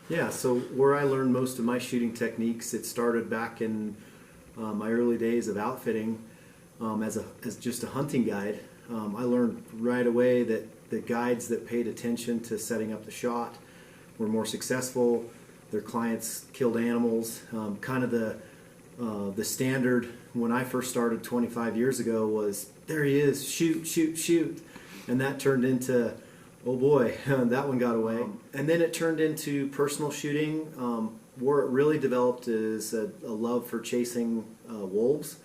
Yeah, so where I learned most of my shooting techniques, it started back in my early days of outfitting as just a hunting guide. I learned right away that the guides that paid attention to setting up the shot were more successful. Their clients killed animals. Kind of the standard when I first started 25 years ago was, there he is, shoot, shoot, shoot. And that turned into, oh boy, that one got away. And then it turned into personal shooting. Where it really developed is a love for chasing wolves.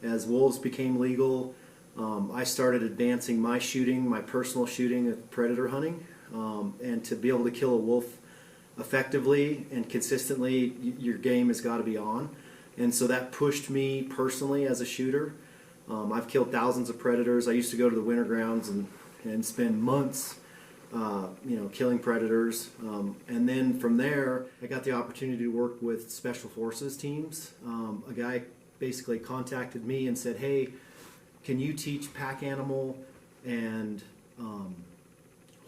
As wolves became legal, I started advancing my shooting, my personal shooting of predator hunting. And to be able to kill a wolf effectively and consistently, your game has got to be on. And so that pushed me personally as a shooter. I've killed thousands of predators. I used to go to the winter grounds and spend months killing predators. And then from there, I got the opportunity to work with special forces teams. A guy basically contacted me and said, hey, can you teach pack animal and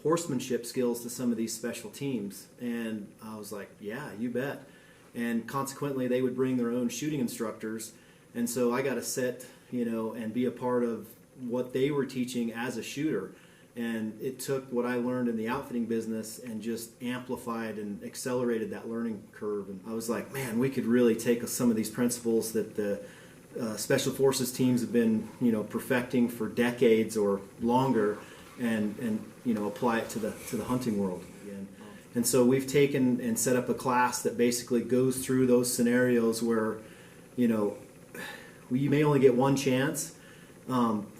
horsemanship skills to some of these special teams? And I was like, yeah, you bet. And consequently, they would bring their own shooting instructors. And so I got to sit, and be a part of what they were teaching as a shooter. And it took what I learned in the outfitting business and just amplified and accelerated that learning curve. And I was like, man, we could really take some of these principles that the special forces teams have been, perfecting for decades or longer, and apply it to the hunting world. And so we've taken and set up a class that basically goes through those scenarios where, you may only get one chance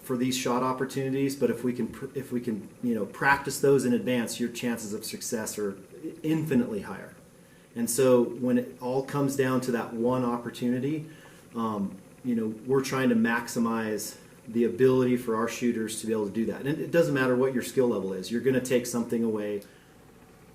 for these shot opportunities, but if we can practice those in advance, your chances of success are infinitely higher. And so when it all comes down to that one opportunity, we're trying to maximize the ability for our shooters to be able to do that. And it doesn't matter what your skill level is, you're going to take something away.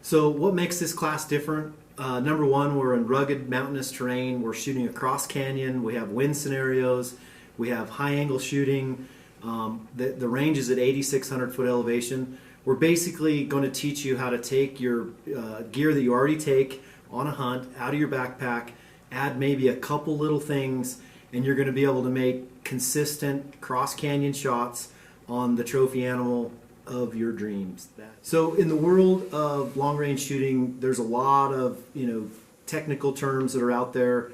So what makes this class different? Number one, we're in rugged mountainous terrain. We're shooting across canyon. We have wind scenarios. We have high angle shooting. The range is at 8,600 foot elevation. We're basically going to teach you how to take your gear that you already take on a hunt out of your backpack, add maybe a couple little things, and you're going to be able to make consistent cross canyon shots on the trophy animal of your dreams. So in the world of long range shooting, there's a lot of technical terms that are out there.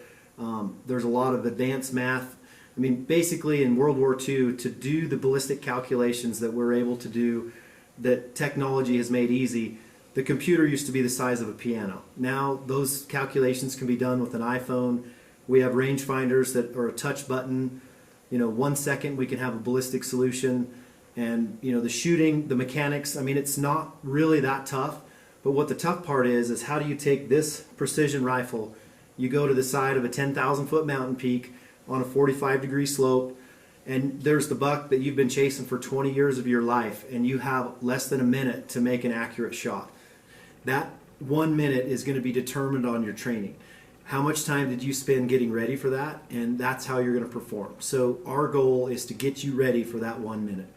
There's a lot of advanced math. I mean, basically in World War II, to do the ballistic calculations that we're able to do, that technology has made easy, the computer used to be the size of a piano. Now those calculations can be done with an iPhone. We have rangefinders that are a touch button. 1 second we can have a ballistic solution. And the shooting, the mechanics, I mean, it's not really that tough. But what the tough part is how do you take this precision rifle, you go to the side of a 10,000 foot mountain peak on a 45-degree slope, and there's the buck that you've been chasing for 20 years of your life, and you have less than a minute to make an accurate shot. That 1 minute is going to be determined on your training. How much time did you spend getting ready for that? And that's how you're going to perform. So our goal is to get you ready for that 1 minute.